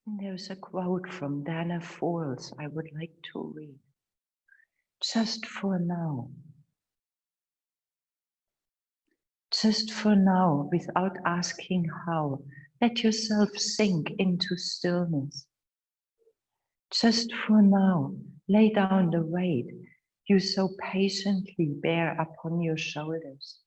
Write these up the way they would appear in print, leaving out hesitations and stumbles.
And there's a quote from Dana Falls I would like to read. Just for now. Just for now, without asking how, let yourself sink into stillness. Just for now, lay down the weight you so patiently bear upon your shoulders.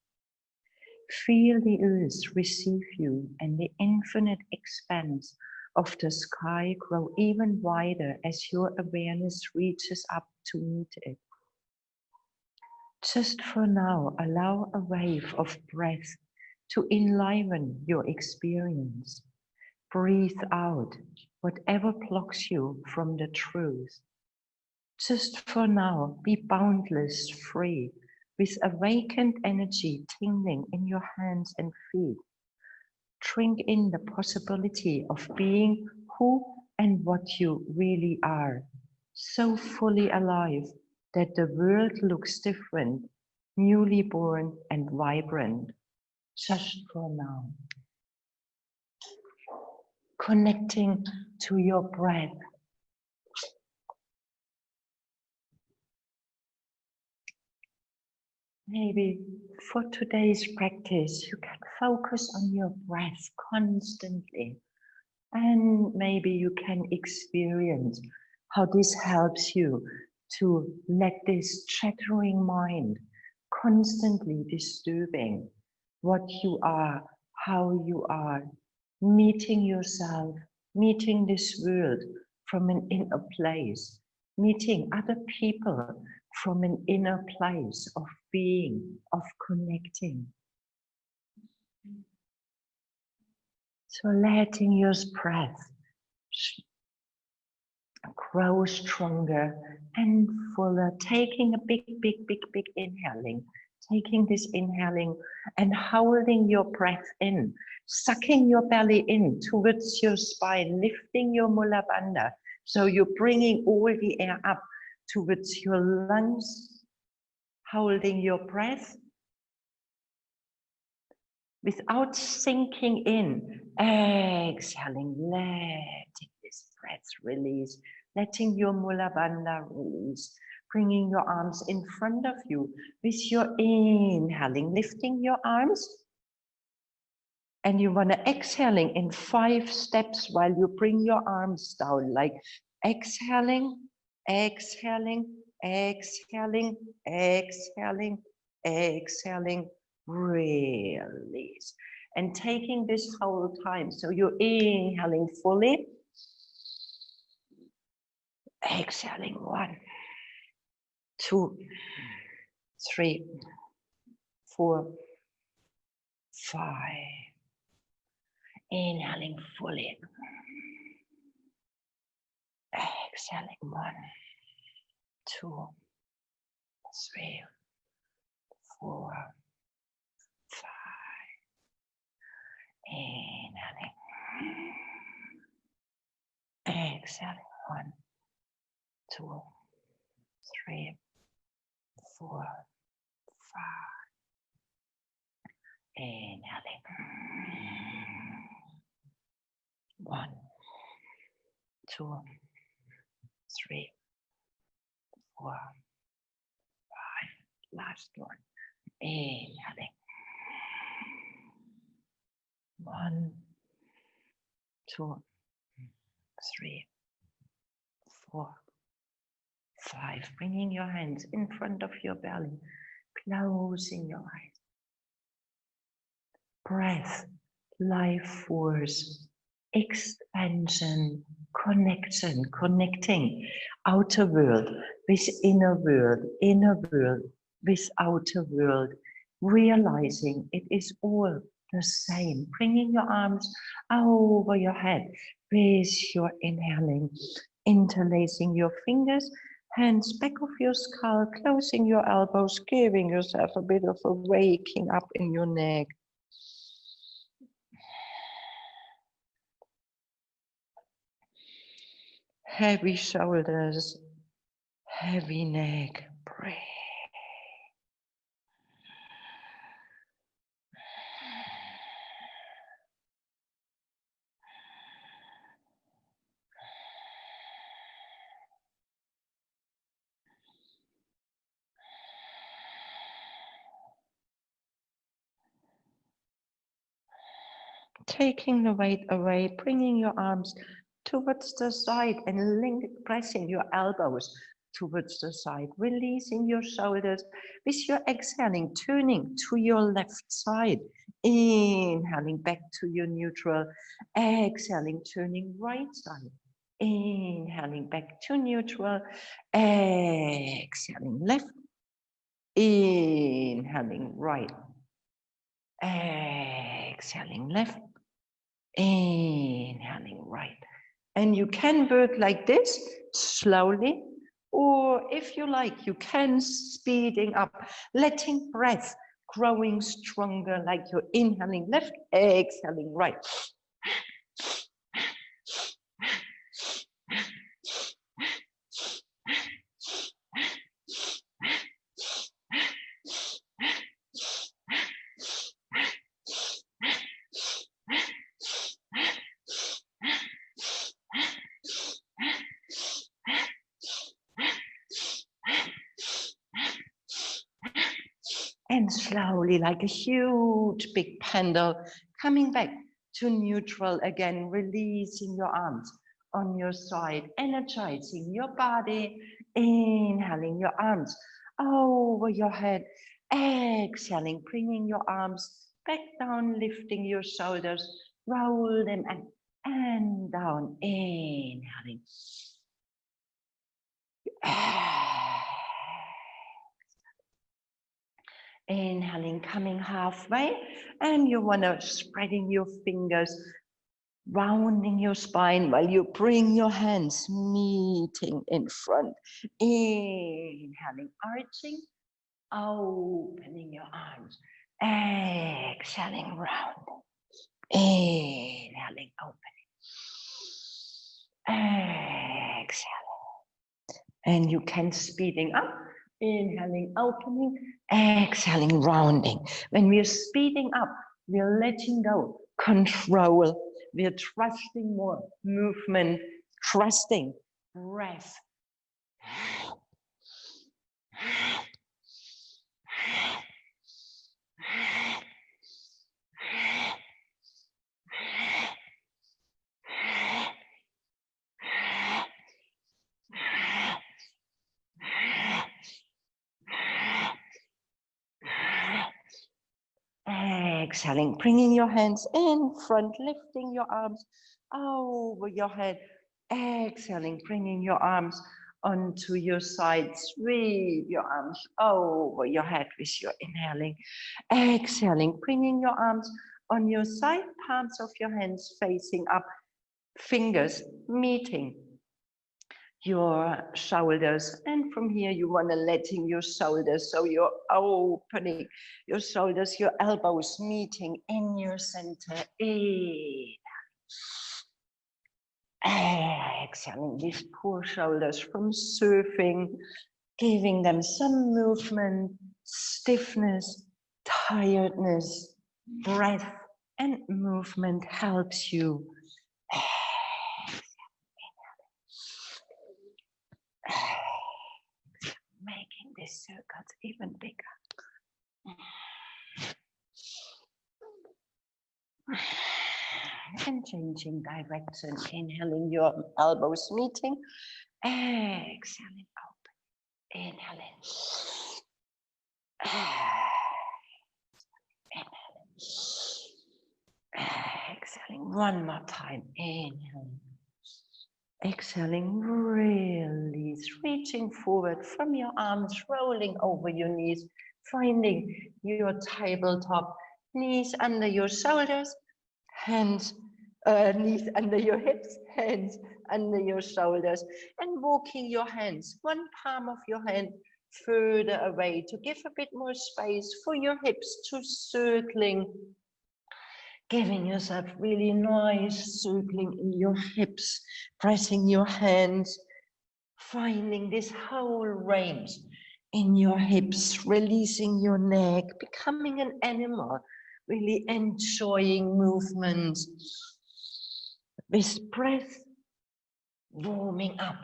Feel the earth receive you and the infinite expanse of the sky grow even wider as your awareness reaches up to meet it. Just for now, allow a wave of breath to enliven your experience. Breathe out whatever blocks you from the truth. Just for now, be boundless free with awakened energy tingling in your hands and feet. Drink in the possibility of being who and what you really are, so fully alive that the world looks different, newly born and vibrant, just for now. Connecting to your breath. Maybe for today's practice, you can focus on your breath constantly. And maybe you can experience how this helps you to let this chattering mind constantly disturbing what you are, how you are, meeting yourself, meeting this world from an inner place, meeting other people from an inner place of being, of connecting. So letting your breath grow stronger and fuller, taking a big inhaling, taking this inhaling and holding your breath in, sucking your belly in towards your spine, lifting your mula bandha. So you're bringing all the air up towards your lungs, holding your breath without sinking in, exhaling, letting this breath release, letting your mula bandha release, bringing your arms in front of you with your inhaling, lifting your arms. And you want to exhaling in 5 steps while you bring your arms down, like exhaling, exhaling, exhaling, exhaling, exhaling, release. And taking this whole time. So you're inhaling fully, exhaling 1, 2, 3, 4, 5. Inhaling fully. Exhaling 1, 2, 3, 4, 5. Inhaling. Exhaling 1, 2, 3, 4, 5. Inhaling. 1, 2, 3, 4, 5. Last one. Inhaling. 1, 2, 3, 4, 5. Bringing your hands in front of your belly, closing your eyes. Breath, life force, expansion, connection, connecting outer world with inner world with outer world, realizing it is all the same. Bringing your arms over your head with your inhaling, interlacing your fingers, hands back of your skull, closing your elbows, giving yourself a bit of a waking up in your neck. Heavy shoulders, heavy neck, breathe. taking the weight away, bringing your arms towards the side and pressing your elbows towards the side, releasing your shoulders with your exhaling, turning to your left side, inhaling back to your neutral, exhaling, turning right side, inhaling back to neutral, exhaling left, inhaling right, exhaling left, inhaling right. And you can work like this slowly, or if you like, you can speeding up, letting breath growing stronger, like you're inhaling left, exhaling right. And slowly, like a huge big pendle, coming back to neutral again, releasing your arms on your side, energizing your body, inhaling your arms over your head, exhaling, bringing your arms back down, lifting your shoulders, roll them and down, inhaling. Inhaling, coming halfway, and you want to spreading your fingers, rounding your spine while you bring your hands meeting in front. Inhaling, arching, opening your arms, exhaling, rounding, inhaling, opening, exhaling. And you can speeding up, inhaling, opening, exhaling, rounding. When we're speeding up, we're letting go, control. We're trusting more movement, trusting breath. Exhaling, bringing your hands in front, lifting your arms over your head. Exhaling, bringing your arms onto your side. Sweep your arms over your head with your inhaling. Exhaling, bringing your arms on your side, palms of your hands facing up, fingers meeting your shoulders, and from here you want to letting your shoulders, so you're opening your shoulders, your elbows meeting in your center. Exhaling these poor shoulders from surfing, giving them some movement, stiffness, tiredness. Breath and movement helps you. Making these circles even bigger. And changing direction, inhaling your elbows meeting, exhaling, open, inhaling, exhaling, one more time, inhaling, exhaling, release, reaching forward from your arms, rolling over your knees, finding your tabletop, knees under your shoulders, hands, knees under your hips, hands under your shoulders, and walking your hands, one palm of your hand further away to give a bit more space for your hips to circling, giving yourself really nice circling in your hips, pressing your hands, finding this whole range in your hips, releasing your neck, becoming an animal, really enjoying movement with breath warming up.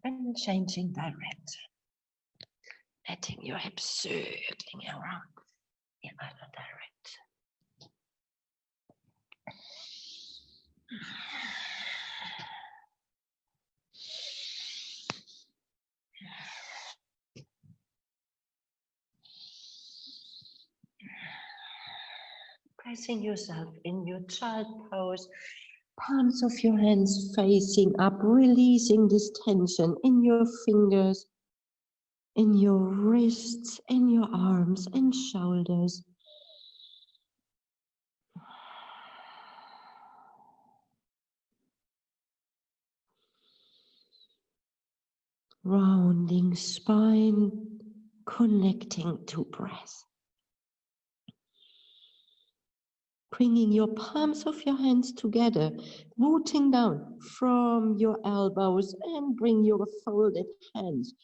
and changing direction. Letting your hips circling around the other direction. Pressing yourself in your child pose, palms of your hands facing up, releasing this tension in your fingers, in your wrists, in your arms and shoulders. Rounding spine, connecting to breath. Bringing your palms of your hands together, rooting down from your elbows and bring your folded hands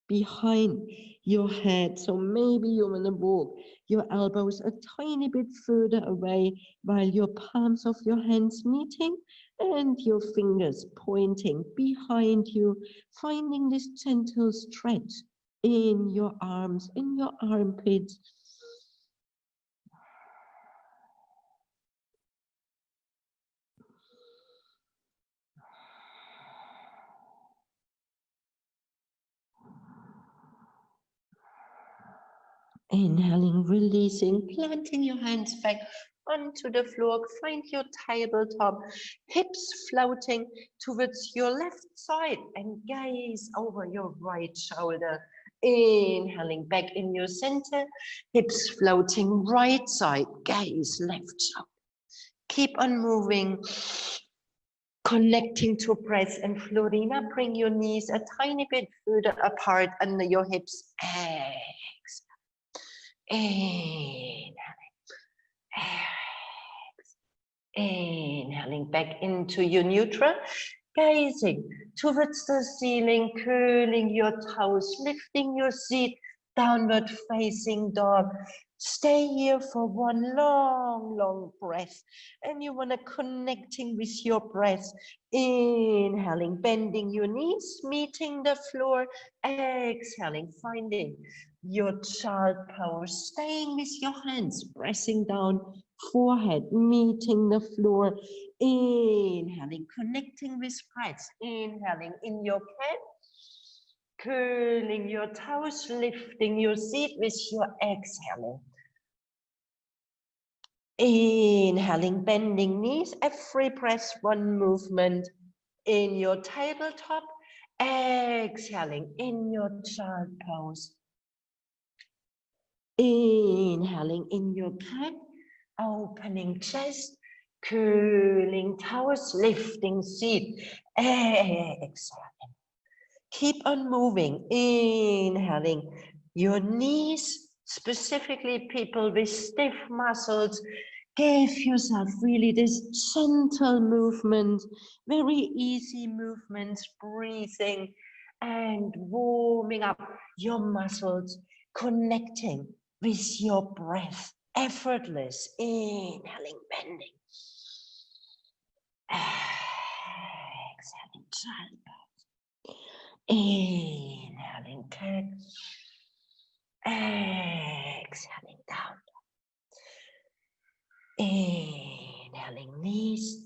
behind your head. So maybe you want to walk your elbows a tiny bit further away while your palms of your hands meeting and your fingers pointing behind you, finding this gentle stretch in your arms, in your armpits. Inhaling, releasing, planting your hands back onto the floor. Find your tabletop, hips floating towards your left side and gaze over your right shoulder. Inhaling back in your center, hips floating right side, gaze left shoulder. Keep on moving, connecting to breath and floating up. Bring your knees a tiny bit further apart under your hips. Inhaling, inhaling back into your neutral, gazing towards the ceiling, curling your toes, lifting your seat, downward facing dog. Stay here for one long breath, and you want to connecting with your breath. Inhaling, bending your knees, meeting the floor. Exhaling, finding your child pose, staying with your hands, pressing down, forehead meeting the floor. Inhaling, connecting with breath. Inhaling in your cat, curling your toes, lifting your seat with your exhaling. Inhaling, bending knees, every breath, one movement in your tabletop. Exhaling in your child pose. Inhaling in your cat, opening chest, curling toes, lifting seat. Exhaling. Keep on moving. Inhaling. Your knees, specifically people with stiff muscles, give yourself really this gentle movement, very easy movements, breathing and warming up your muscles, connecting with your breath, effortless. Inhaling, bending. Exhaling, child pose. Inhaling, cat. Exhaling, down. Inhaling, knees.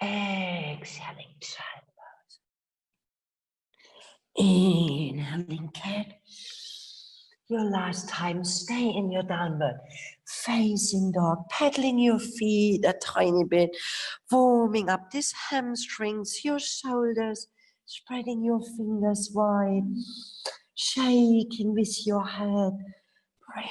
Exhaling, child pose. Inhaling, cat. Your last time, stay in your downward facing dog, pedaling your feet a tiny bit, warming up these hamstrings, your shoulders, spreading your fingers wide, shaking with your head. Breathe.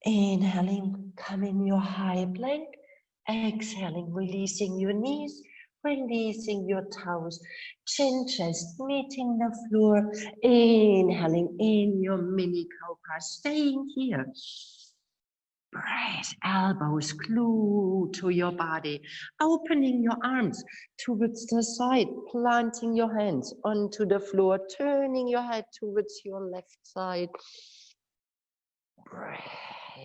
Inhaling, come in your high plank. Exhaling, releasing your knees, releasing your toes, chin, chest, meeting the floor. Inhaling in your mini cobra, staying here. Breath, elbows glued to your body, opening your arms towards the side, planting your hands onto the floor, turning your head towards your left side. Breath.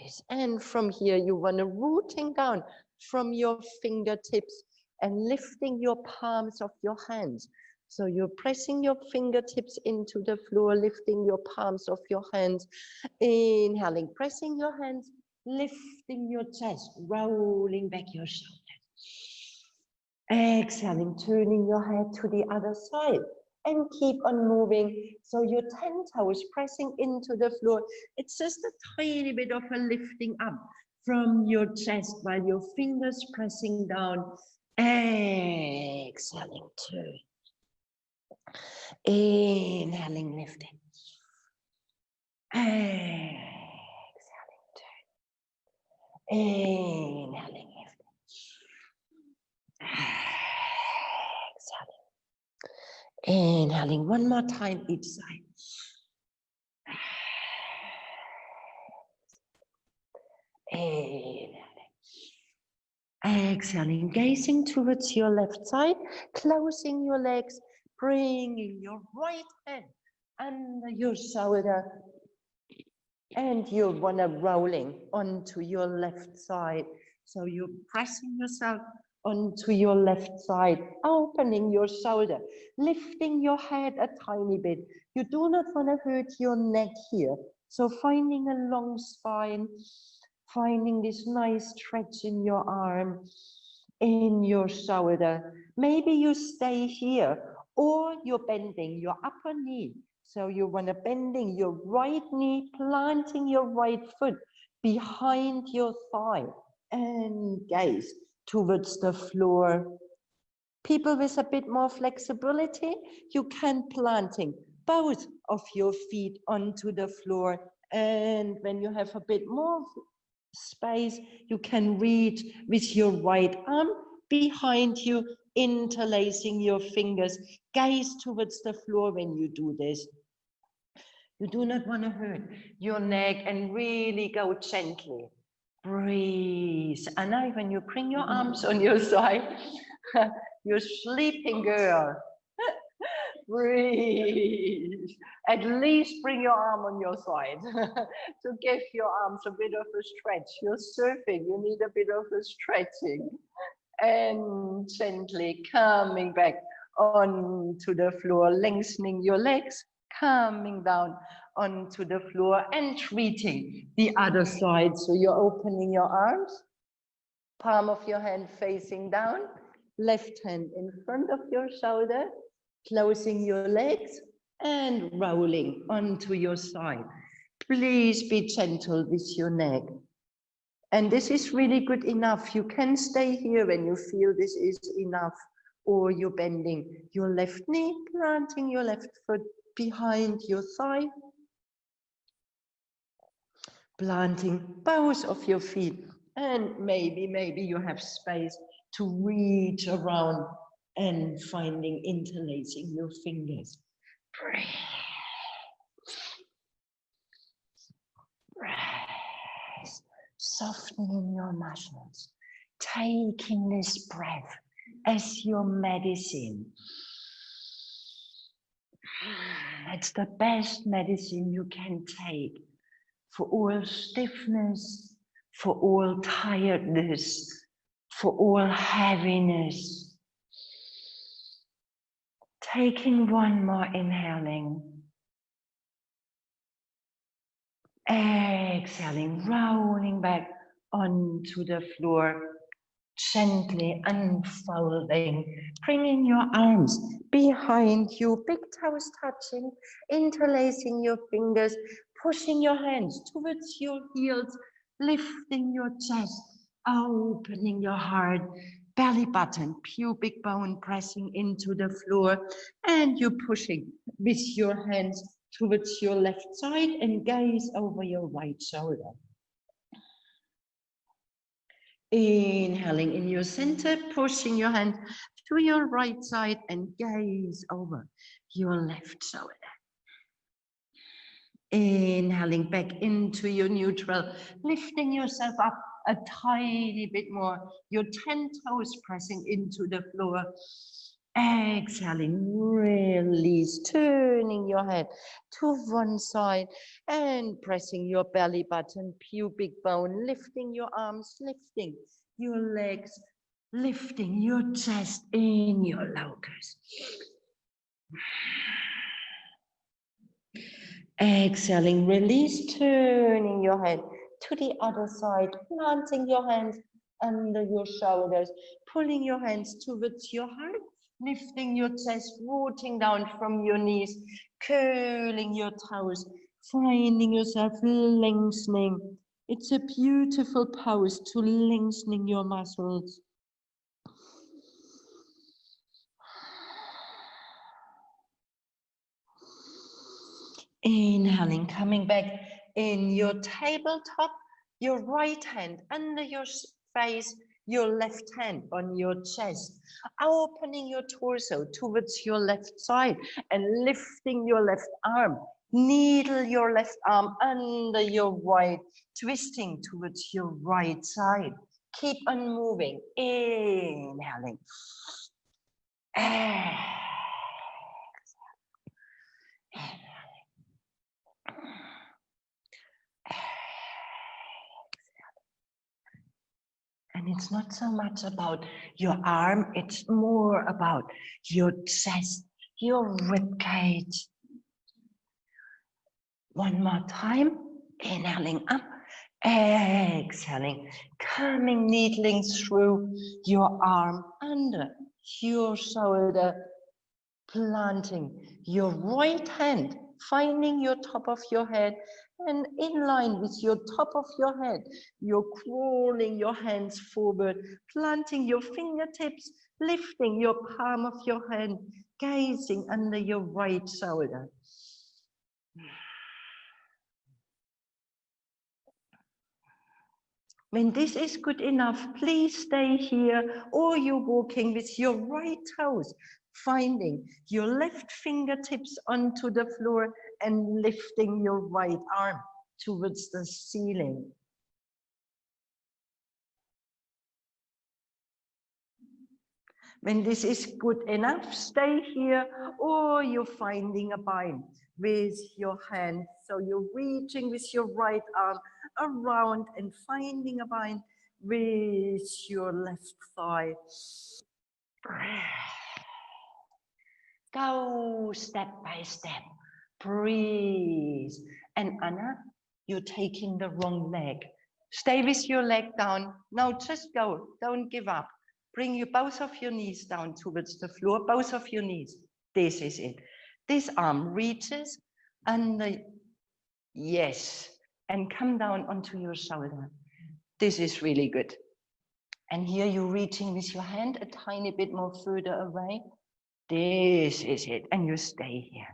Nice. And from here, you want to rooting down from your fingertips and lifting your palms of your hands. So you're pressing your fingertips into the floor, lifting your palms of your hands, inhaling, pressing your hands, lifting your chest, rolling back your shoulders. Exhaling, turning your head to the other side and keep on moving. So your 10 toes pressing into the floor. It's just a tiny bit of a lifting up from your chest while your fingers pressing down. Exhaling, turn. Inhaling, lifting. Exhaling, turn. Inhaling, lifting. Exhaling. Inhaling one more time each side. Inhaling. Exhaling, gazing towards your left side, closing your legs, bringing your right hand under your shoulder, and you want to rolling onto your left side. So you're pressing yourself onto your left side, opening your shoulder, lifting your head a tiny bit. You do not want to hurt your neck here. So finding a long spine, finding this nice stretch in your arm, in your shoulder. Maybe you stay here, or you're bending your upper knee. So you want to bending your right knee, planting your right foot behind your thigh and gaze towards the floor. People with a bit more flexibility, you can planting both of your feet onto the floor. And when you have a bit more space, you can reach with your right arm behind you, interlacing your fingers. Gaze towards the floor when you do this. You do not want to hurt your neck and really go gently. Breathe. And now when you bring your arms on your side, you're sleeping, girl. Breathe. At least bring your arm on your side to give your arms a bit of a stretch. You're surfing, you need a bit of a stretching. And gently coming back onto the floor, lengthening your legs, coming down onto the floor and treating the other side. So you're opening your arms, palm of your hand facing down, left hand in front of your shoulder, closing your legs and rolling onto your side. Please be gentle with your neck. And this is really good enough. You can stay here when you feel this is enough, or you're bending your left knee, planting your left foot behind your thigh, planting both of your feet, and maybe you have space to reach around and finding interlacing your fingers. Breathe. Breathe. Softening your muscles, taking this breath as your medicine. It's the best medicine you can take for all stiffness, for all tiredness, for all heaviness. Taking one more inhaling. Exhaling, rolling back onto the floor, gently unfolding, bringing your arms behind you, big toes touching, interlacing your fingers, pushing your hands towards your heels, lifting your chest, opening your heart, belly button, pubic bone pressing into the floor, and you're pushing with your hands towards your left side and gaze over your right shoulder. Inhaling in your center, pushing your hand to your right side and gaze over your left shoulder. Inhaling back into your neutral, lifting yourself up a tiny bit more, your 10 toes pressing into the floor. Exhaling, release, turning your head to one side and pressing your belly button, pubic bone, lifting your arms, lifting your legs, lifting your chest in your locus. Exhaling, release, turning your head to the other side, planting your hands under your shoulders, pulling your hands towards your heart, lifting your chest, rooting down from your knees, curling your toes, finding yourself lengthening. It's a beautiful pose to lengthening your muscles. Inhaling, coming back in your tabletop, your right hand under your face, your left hand on your chest, opening your torso towards your left side and lifting your left arm. Needle your left arm under your right, twisting towards your right side. Keep on moving, inhaling. And it's not so much about your arm, it's more about your chest, your rib cage. One more time, inhaling up, exhaling, coming, needling through your arm under your shoulder, planting your right hand, finding your top of your head, and in line with your top of your head, you're crawling your hands forward, planting your fingertips, lifting your palm of your hand, gazing under your right shoulder. When this is good enough, please stay here, or you're walking with your right toes, finding your left fingertips onto the floor and lifting your right arm towards the ceiling. When this is good enough, stay here, or you're finding a bind with your hand. So you're reaching with your right arm around and finding a bind with your left thigh. Go step by step, breathe. And Anna, you're taking the wrong leg. Stay with your leg down. Now just go, don't give up. Bring both of your knees down towards the floor, both of your knees. This is it. This arm reaches under, yes, and come down onto your shoulder. This is really good. And here you're reaching with your hand a tiny bit more further away. This is it, and you stay here.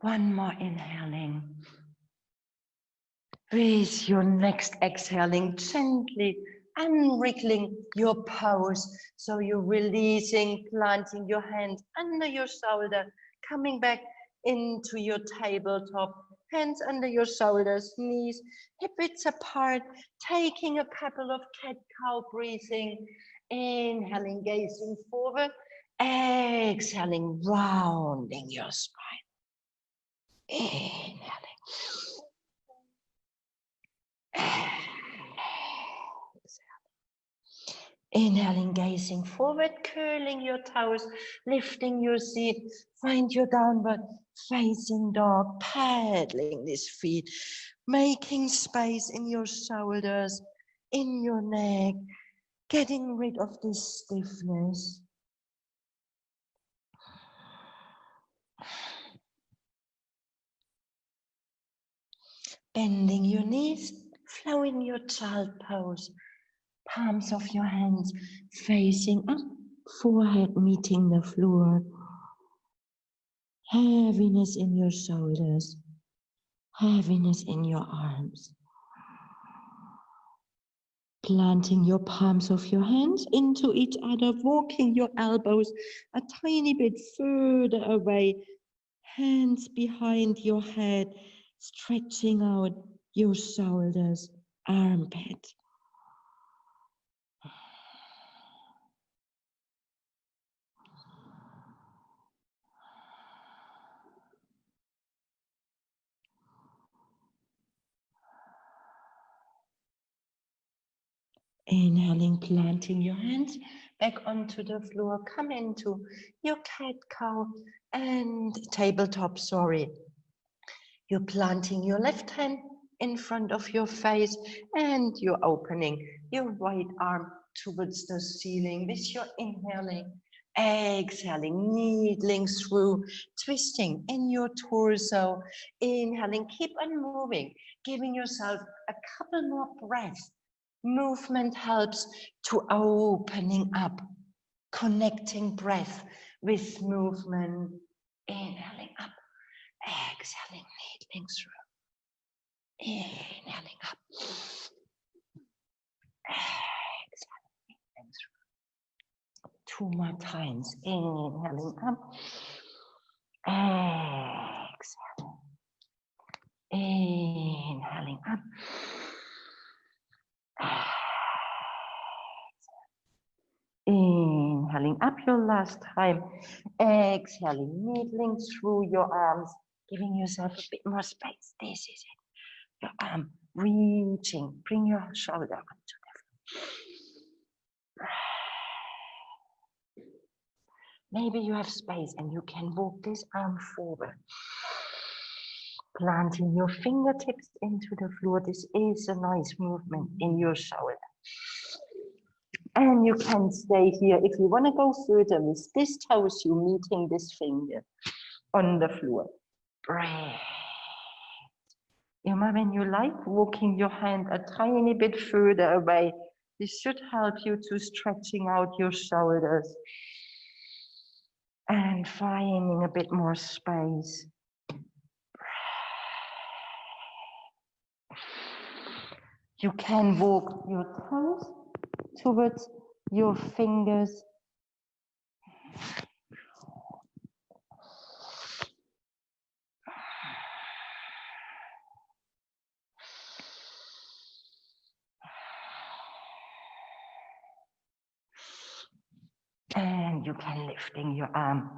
One more inhaling. With your next exhaling, gently unwriggling your pose. So you're releasing, planting your hands under your shoulder, coming back into your tabletop, hands under your shoulders, knees, hip widths apart, taking a couple of cat-cow breathing, inhaling, gazing forward, exhaling, rounding your spine, inhaling. Inhaling, gazing forward, curling your toes, lifting your seat, find your downward facing dog, paddling these feet, making space in your shoulders, in your neck, getting rid of this stiffness. Bending your knees, flowing your child pose. Palms of your hands facing up, forehead meeting the floor. Heaviness in your shoulders, heaviness in your arms. Planting your palms of your hands into each other, walking your elbows a tiny bit further away. Hands behind your head, stretching out your shoulders, armpit. Inhaling, planting your hands back onto the floor. Come into your cat cow and tabletop, sorry. You're planting your left hand in front of your face and you're opening your right arm towards the ceiling with your inhaling, exhaling, needling through, twisting in your torso. Inhaling, keep on moving, giving yourself a couple more breaths. Movement helps to opening up, connecting breath with movement. Inhaling up, exhaling, needling through. Inhaling up, exhaling, needling through. 2 more times. Inhaling up, exhaling. Inhaling up. Inhaling up your last time. Exhaling, needling through your arms, giving yourself a bit more space. This is it. Your arm reaching. Bring your shoulder onto the floor. Maybe you have space and you can walk this arm forward. Planting your fingertips into the floor. This is a nice movement in your shoulder. And you can stay here. If you want to go further with this toes, you're meeting this finger on the floor. Breathe. When you like, walking your hand a tiny bit further away. This should help you to stretching out your shoulders and finding a bit more space. You can walk your toes towards your fingers. And you can lifting your arm.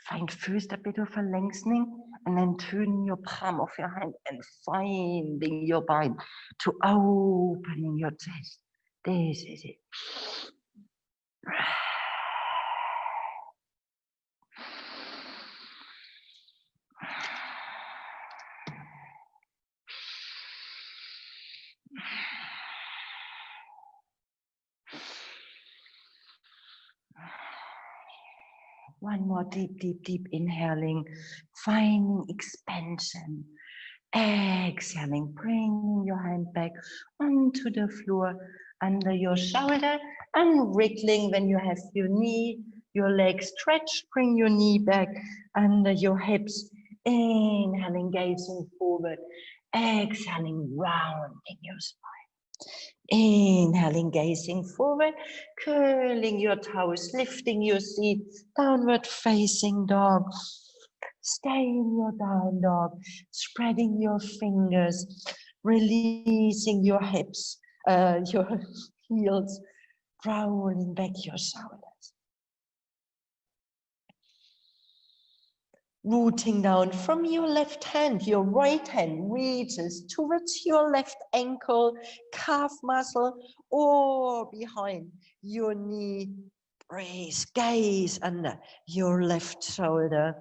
Find first a bit of a lengthening and then turning your palm of your hand and finding your bind to opening your chest. This is it. One more deep, deep, deep inhaling, finding expansion. Exhaling, bringing your hand back onto the floor under your shoulder and wriggling when you have your knee, your leg stretched. Bring your knee back under your hips. Inhaling, gazing forward. Exhaling, rounding your spine. Inhaling, gazing forward, curling your toes, lifting your seat, downward facing dog. Stay in your down dog, spreading your fingers, releasing your hips, your heels, rolling back your shoulders. Rooting down from your left hand, your right hand reaches towards your left ankle, calf muscle, or behind your knee. Breathe, gaze under your left shoulder.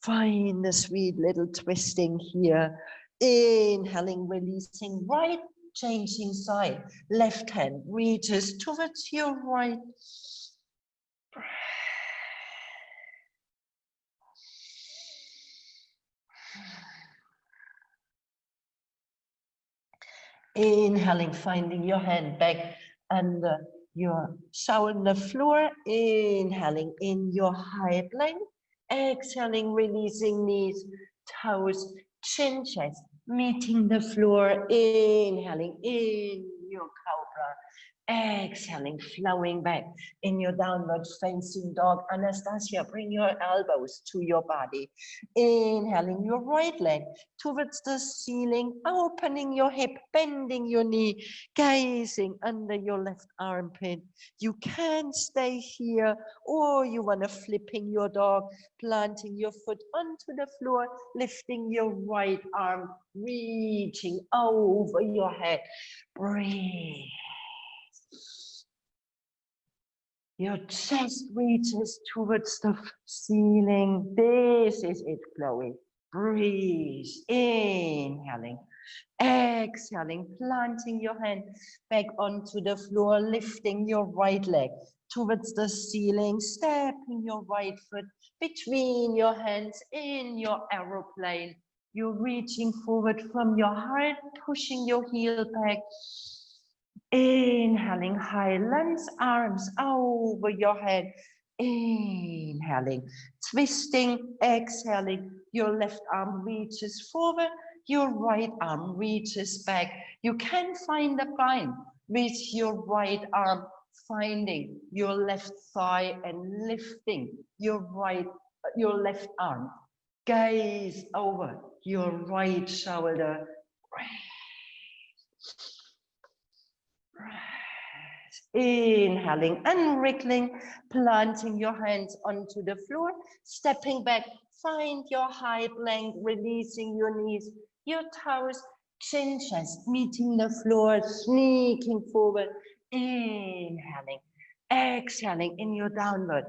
Find the sweet little twisting here. Inhaling, releasing right, changing side. Left hand reaches towards your right. Inhaling, finding your hand back under your shoulder floor. Inhaling in your high plank. Exhaling, releasing knees, toes, chin, chest, meeting the floor. Inhaling in your cobra. Exhaling, flowing back in your downward facing dog. Anastasia, bring your elbows to your body. Inhaling your right leg towards the ceiling, opening your hip, bending your knee, gazing under your left armpit. You can stay here, or you want to flipping your dog, planting your foot onto the floor, lifting your right arm, reaching over your head. Breathe. Your chest reaches towards the ceiling. This is it, Chloe. Breathe. Inhaling. Exhaling. Planting your hand back onto the floor. Lifting your right leg towards the ceiling. Stepping your right foot between your hands in your aeroplane. You're reaching forward from your heart, pushing your heel back. Inhaling, high lunge, arms over your head. Inhaling, twisting, exhaling. Your left arm reaches forward, your right arm reaches back. You can find a bind with your right arm, finding your left thigh and lifting your left arm. Gaze over your right shoulder. Inhaling and wriggling, planting your hands onto the floor, stepping back, find your high plank, releasing your knees, your toes, chin chest meeting the floor, sneaking forward, inhaling, exhaling in your downward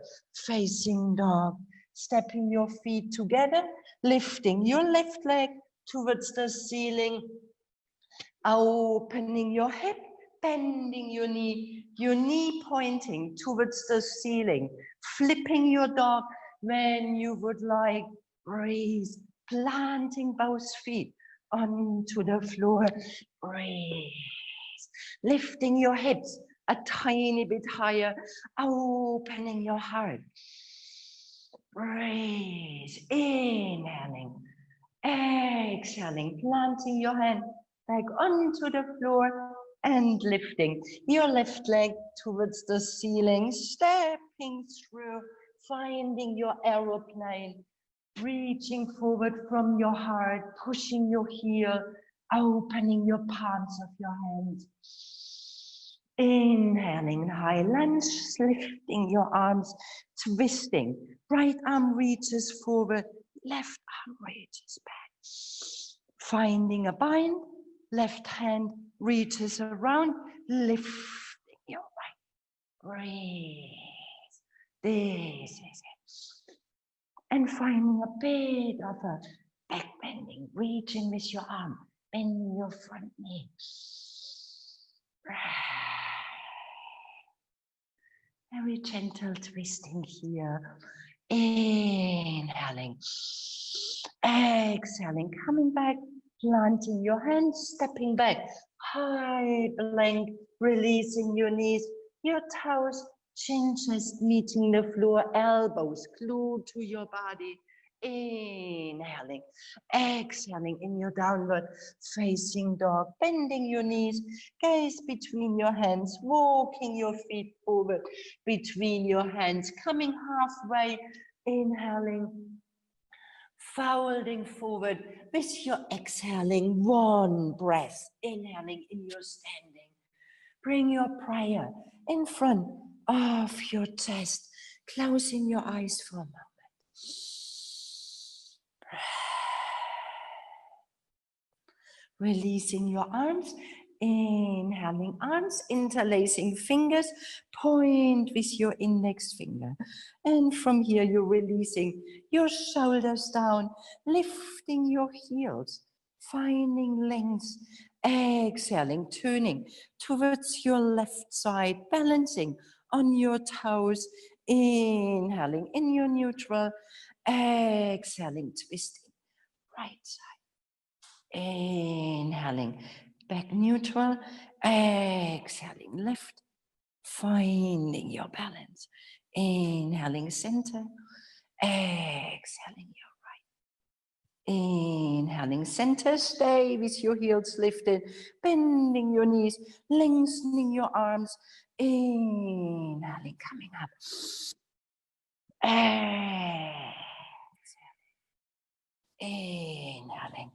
facing dog, stepping your feet together, lifting your left leg towards the ceiling, opening your hip, bending your knee pointing towards the ceiling, flipping your dog when you would like, breathe, planting both feet onto the floor, breathe, lifting your hips a tiny bit higher, opening your heart, breathe, inhaling, exhaling, planting your hand back onto the floor and lifting your left leg towards the ceiling, stepping through, finding your aeroplane, reaching forward from your heart, pushing your heel, opening your palms of your hands. Inhaling, high lunge, lifting your arms, twisting. Right arm reaches forward, left arm reaches back. Finding a bind, left hand reaches around, lifting your right. Breathe. This is it. And finding a bit of a back bending, reaching with your arm, bending your front knee. Very gentle twisting here. Inhaling. Exhaling. Coming back. Planting your hands. Stepping back. High plank. Releasing your knees. Your toes. Chin chest meeting the floor. Elbows glued to your body. Inhaling, exhaling in your downward facing dog, bending your knees, gaze between your hands, walking your feet forward between your hands, coming halfway, inhaling, folding forward with your exhaling, one breath, inhaling in your standing. Bring your prayer in front of your chest, closing your eyes for a moment. Releasing your arms, inhaling arms, interlacing fingers, point with your index finger. And from here, you're releasing your shoulders down, lifting your heels, finding length, exhaling, turning towards your left side, balancing on your toes, inhaling in your neutral, exhaling, twisting, right side. Inhaling, back neutral, exhaling, left, finding your balance. Inhaling, center, exhaling, your right. Inhaling, center, stay with your heels lifted, bending your knees, lengthening your arms. Inhaling, coming up. Exhaling. Inhaling.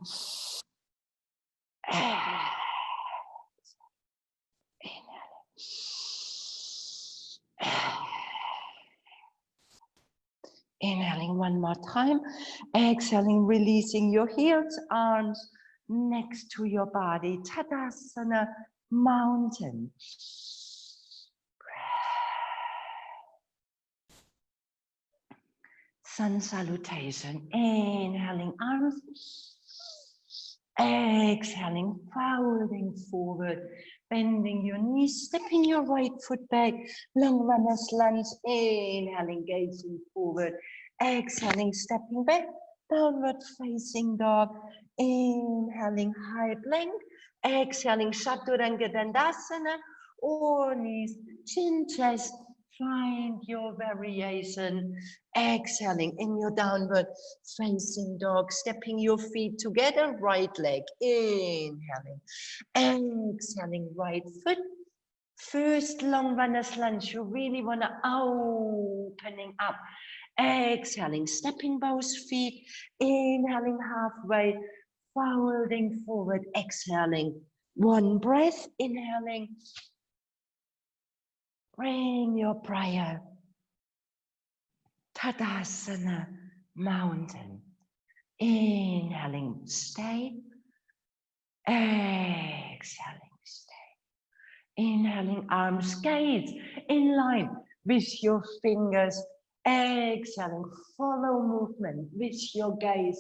Inhaling one more time. Exhaling, releasing your heels, arms next to your body. Tadasana, mountain. Sun salutation. Inhaling, arms. Exhaling, folding forward, bending your knees, stepping your right foot back, long runner's lunge. Inhaling, gazing forward. Exhaling, stepping back, downward facing dog. Inhaling, high plank. Exhaling, chaturanga dandasana, or knees, chin, chest. Find your variation. Exhaling in your downward facing dog, stepping your feet together, right leg, inhaling, exhaling, right foot. First long runner's lunge, you really want to opening up. Exhaling, stepping both feet, inhaling halfway, folding forward, exhaling. One breath, inhaling. Bring your prayer. Tadasana, mountain. Inhaling, stay. Exhaling, stay. Inhaling, arms, gaze in line with your fingers. Exhaling, follow movement with your gaze.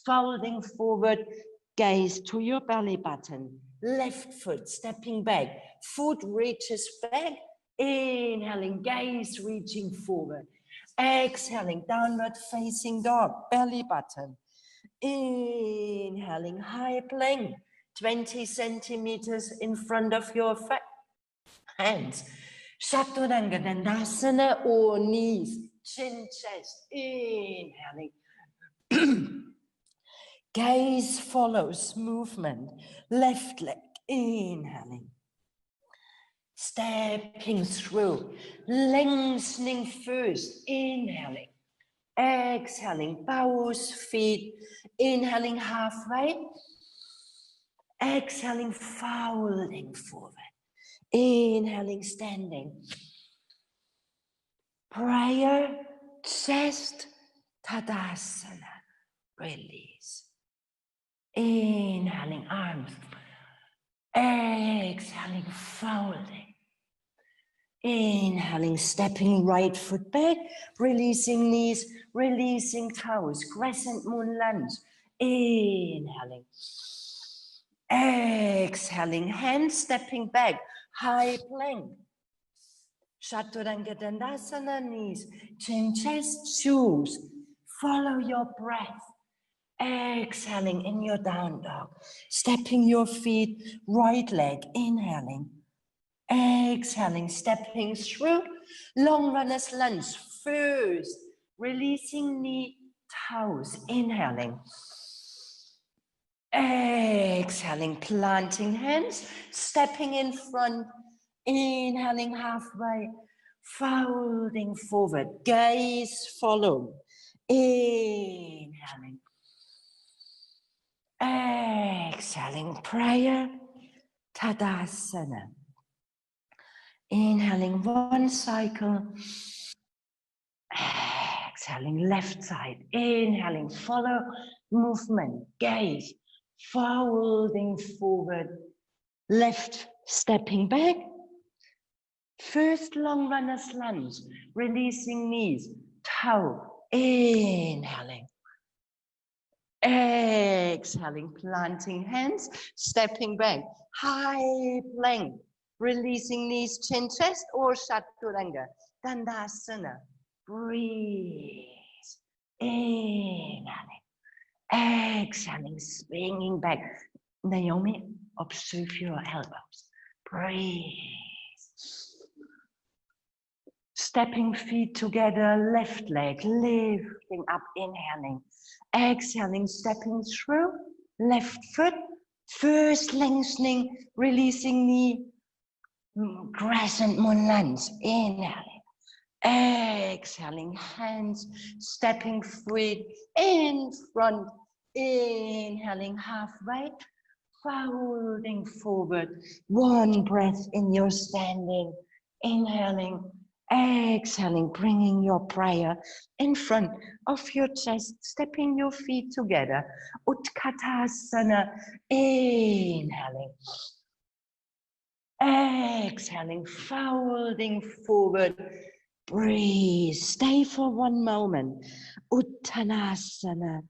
Folding forward, gaze to your belly button. Left foot stepping back, foot reaches back. Inhaling, gaze reaching forward. Exhaling, downward facing dog, belly button. Inhaling, high plank, 20 centimeters in front of your hands. Chaturanga Dandasana or knees, chin, chest. Inhaling. Gaze follows movement, left leg, inhaling. Stepping through, lengthening first, inhaling. Exhaling, both feet, inhaling halfway. Exhaling, folding forward. Inhaling, standing. Prayer, chest, Tadasana, release. Inhaling, arms. Exhaling, folding. Inhaling, stepping right foot back, releasing knees, releasing toes, crescent moon lunge. Inhaling. Exhaling, hands stepping back, high plank. Chaturanga Dandasana, knees, chin, chest, choose. Follow your breath. Exhaling in your down dog, stepping your feet, right leg, inhaling. Exhaling, stepping through, long runner's lunge first, releasing knee, toes, inhaling. Exhaling, planting hands, stepping in front, inhaling halfway, folding forward, gaze follow, inhaling. Exhaling, prayer, Tadasana. Inhaling one cycle. Exhaling, left side. Inhaling, follow movement, gaze, folding forward. Left, stepping back. First long runner's lunge, releasing knees, toe, inhaling. Exhaling, planting hands, stepping back, high plank, releasing knees, chin, chest, or chaturanga, dandasana. Breathe. Inhaling, exhaling, swinging back. Naomi, observe your elbows. Breathe. Stepping feet together, left leg lifting up, inhaling. Exhaling, stepping through, left foot, first lengthening, releasing knee, crescent moon lunge, inhaling. Exhaling, hands stepping feet in front, inhaling halfway, folding forward, one breath in your standing, inhaling, exhaling, bringing your prayer in front of your chest, stepping your feet together, Utkatasana, inhaling, exhaling, folding forward, breathe, stay for one moment, Uttanasana.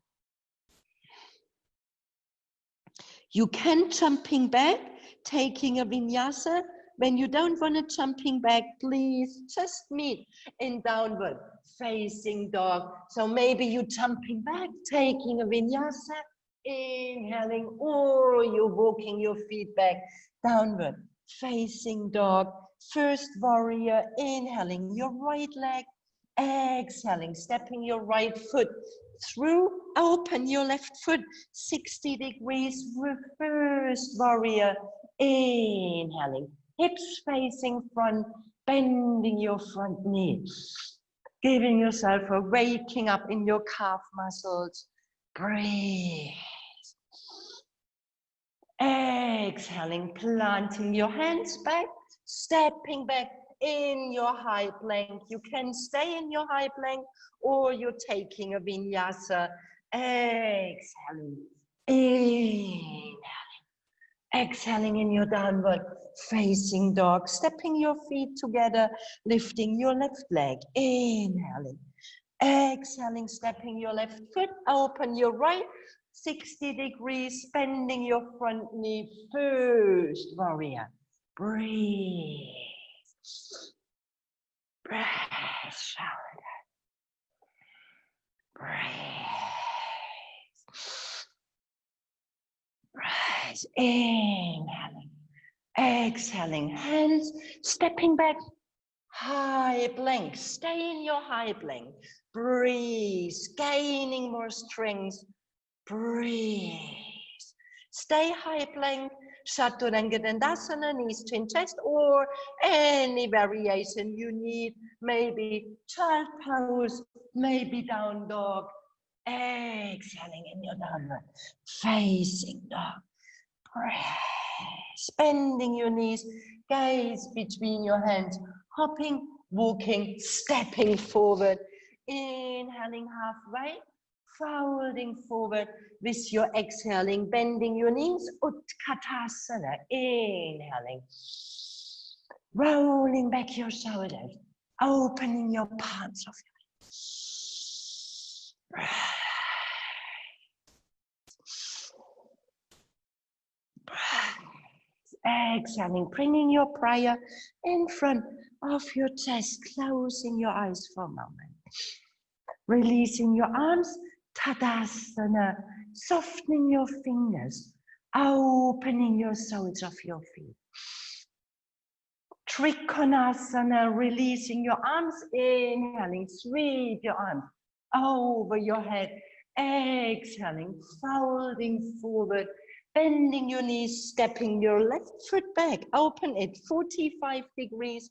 You can jumping back, taking a vinyasa. When you don't want to jumping back, please just meet in downward facing dog. So maybe you jumping back, taking a vinyasa, inhaling, or you're walking your feet back, downward facing dog. First warrior, inhaling your right leg, exhaling, stepping your right foot through, open your left foot 60 degrees, reverse warrior, inhaling, hips facing front, bending your front knee, giving yourself a waking up in your calf muscles, breathe. Exhaling, planting your hands back, stepping back in your high plank. You can stay in your high plank or you're taking a vinyasa. Exhaling, inhaling, exhaling in your downward facing dog, stepping your feet together, lifting your left leg, inhaling, exhaling, stepping your left foot, open your right, 60 degrees, bending your front knee, first warrior, breathe, breath, shoulder, breathe, breath, inhaling, exhaling, hands stepping back, high plank, stay in your high plank, breathe, gaining more strength, breathe, stay high plank, Chaturanga Dandasana, knees chin chest, or any variation you need, maybe child pose, maybe down dog, exhaling in your downward facing dog, breath, bending your knees, gaze between your hands, hopping, walking, stepping forward, inhaling halfway, folding forward with your exhaling, bending your knees, Utkatasana, inhaling, rolling back your shoulders, opening your palms of your hands. Exhaling, bringing your prayer in front of your chest, closing your eyes for a moment. Releasing your arms, Tadasana, softening your fingers, opening your soles of your feet. Trikonasana, releasing your arms, inhaling, sweep your arms over your head, exhaling, folding forward, bending your knees, stepping your left foot back, open it 45 degrees,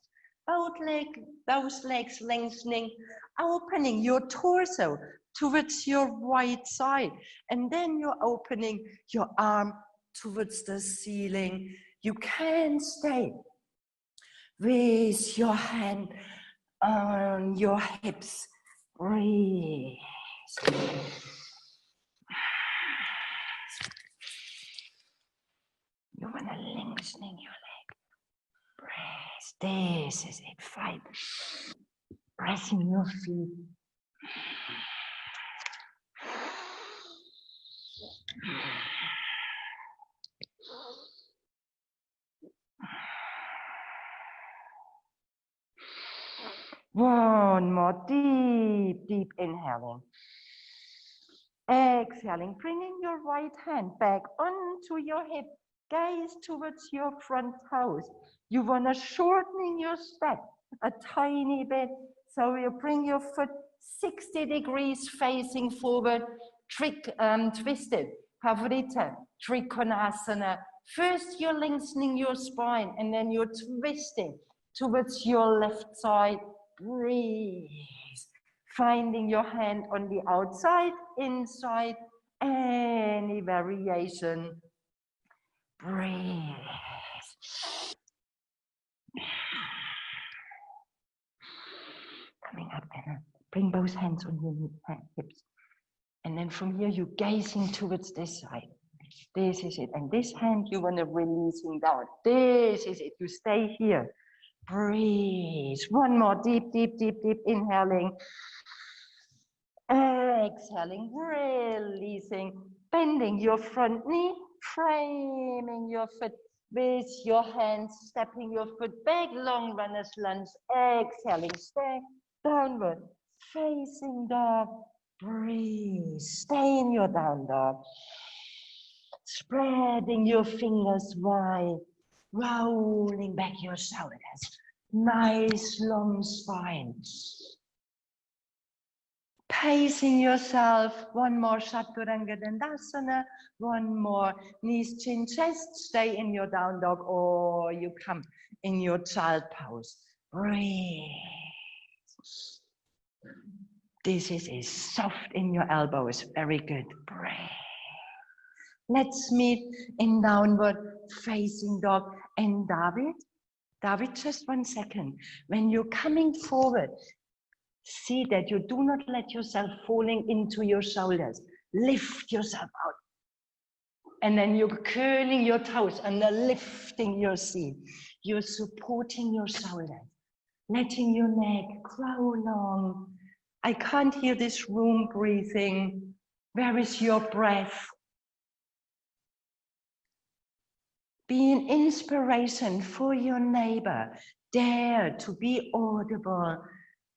those legs lengthening, opening your torso towards your right side, and then you're opening your arm towards the ceiling. You can stay with your hand on your hips, breathe. You want to lengthening your leg. Breathe. This is it. 5. Pressing your feet. One more deep, deep inhaling. Exhaling, bringing your right hand back onto your hip, gaze towards your front toes. You want to shorten your step a tiny bit, so you bring your foot 60 degrees facing forward, twisted, Pavrita, Trikonasana. First, you're lengthening your spine and then you're twisting towards your left side. Breathe. Finding your hand on the outside, inside, any variation. Breathe. Coming up, Anna. Bring both hands on your hips. And then from here, you're gazing towards this side. This is it. And this hand, you want to releasing down. This is it. You stay here. Breathe. One more. Deep, deep, deep, deep. Inhaling. Exhaling. Releasing. Bending your front knee. Framing your foot with your hands. Stepping your foot back. Long runner's lunge. Exhaling. Stay downward. Facing dog. Breathe. Stay in your down dog. Spreading your fingers wide, rolling back your shoulders. Nice long spine. Pacing yourself. One more Chaturanga Dandasana. One more knees, chin, chest. Stay in your down dog or you come in your child pose. Breathe. This is soft in your elbows. Very good. Breathe. Let's meet in downward facing dog and David. David, just 1 second. When you're coming forward, see that you do not let yourself falling into your shoulders. Lift yourself out. And then you're curling your toes and then lifting your seat. You're supporting your shoulders, letting your neck grow long. I can't hear this room breathing. Where is your breath? Be an inspiration for your neighbor. Dare to be audible.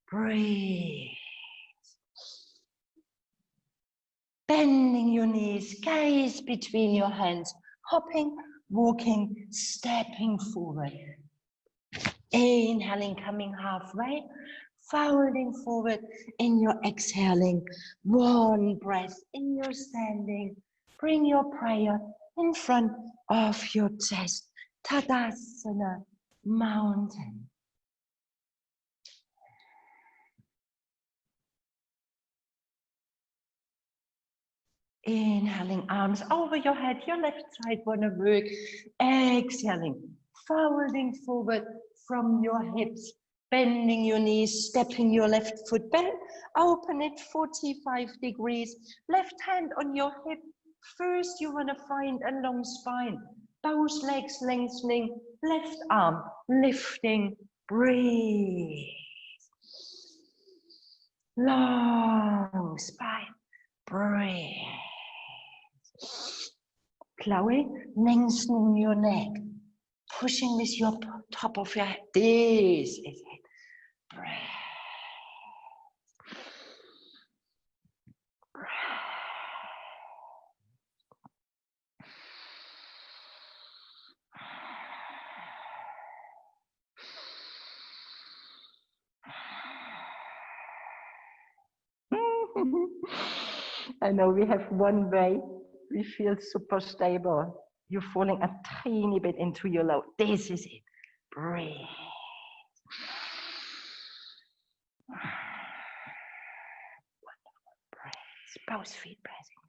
Breathe. Bending your knees, gaze between your hands, hopping, walking, stepping forward. Inhaling, coming halfway, folding forward in your exhaling. One breath in your standing. Bring your prayer in front of your chest. Tadasana, mountain. Inhaling, arms over your head, your left side wanna work. Exhaling, folding forward from your hips, bending your knees, stepping your left foot back, open it 45 degrees, left hand on your hip. First, you wanna find a long spine, both legs lengthening, left arm lifting, breathe. Long spine, breathe. Chloe, lengthening your neck, pushing with your top of your head. This is it. Breathe. Breathe. I know we have one way. We feel super stable. You're falling a tiny bit into your low. This is it. Breathe. Wonderful. Breathe. Both feet pressing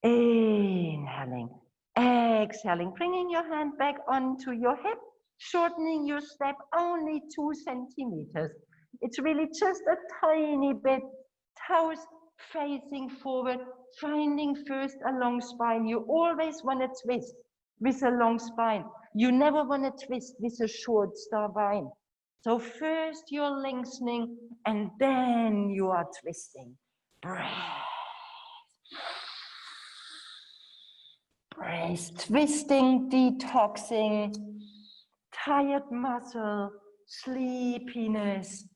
down. Inhaling. Exhaling. Bringing your hand back onto your hip. Shortening your step only 2 centimeters. It's really just a tiny bit. Toes facing forward, finding first a long spine. You always want to twist with a long spine. You never want to twist with a short spine. So first you're lengthening and then you are twisting. Breathe. Breathe. Twisting, detoxing, tired muscle, sleepiness.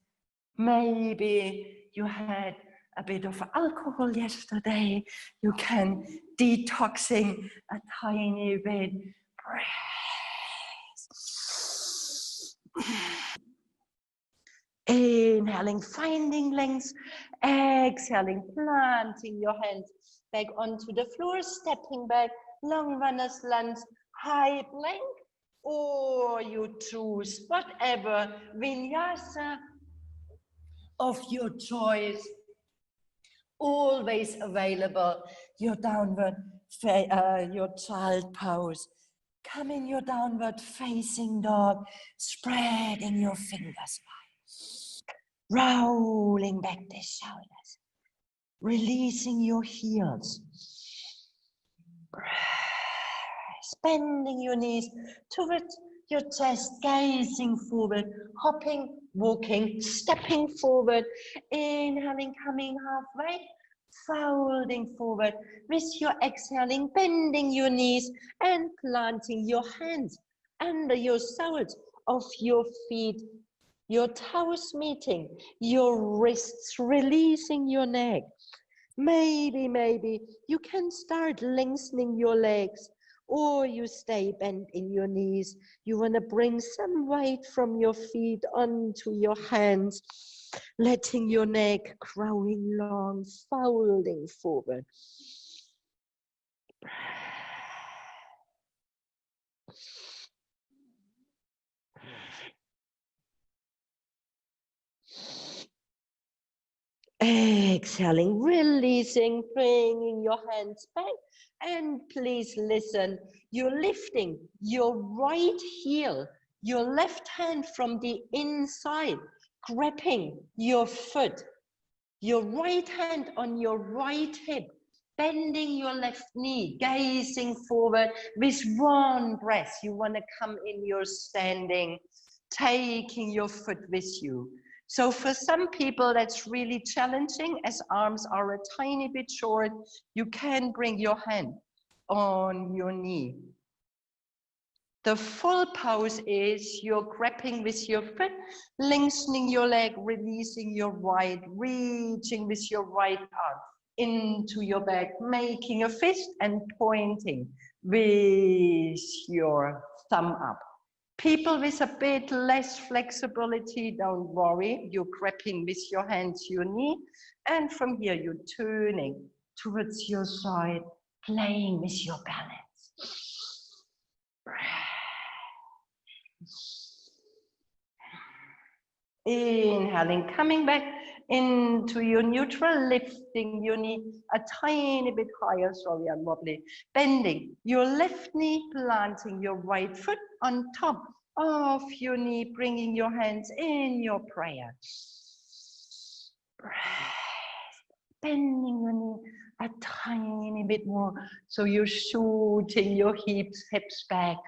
Maybe you had a bit of alcohol yesterday. You can detoxing a tiny bit. Breathe. Inhaling, finding length. Exhaling, planting your hands back onto the floor, stepping back, long runner's lunge, high plank, or you choose whatever vinyasa of your choice. Always available, your downward, your child pose. Come in your downward facing dog, spreading your fingers wide, rolling back the shoulders, releasing your heels, bending your knees towards your chest, gazing forward, hopping, walking, stepping forward, inhaling, coming halfway, folding forward with your exhaling, bending your knees and planting your hands under your soles of your feet, your toes meeting, your wrists, releasing your neck. Maybe you can start lengthening your legs, or you stay bent in your knees. You want to bring some weight from your feet onto your hands, letting your neck growing long, folding forward. Exhaling, releasing, bringing your hands back. And please listen, you're lifting your right heel, your left hand from the inside, grabbing your foot, your right hand on your right hip, bending your left knee, gazing forward with one breath. You want to come in your standing, taking your foot with you. So for some people, that's really challenging as arms are a tiny bit short. You can bring your hand on your knee. The full pose is you're grabbing with your foot, lengthening your leg, releasing your right, reaching with your right arm into your back, making a fist and pointing with your thumb up. People with a bit less flexibility, don't worry. You're grabbing with your hands your knee, and from here you're turning towards your side, playing with your balance. Inhaling, coming back into your neutral, lifting your knee a tiny bit higher. Sorry, I'm wobbly. Bending your left knee, planting your right foot on top of your knee, bringing your hands in your prayer. Bending your knee a tiny bit more. So you're shooting your hips back.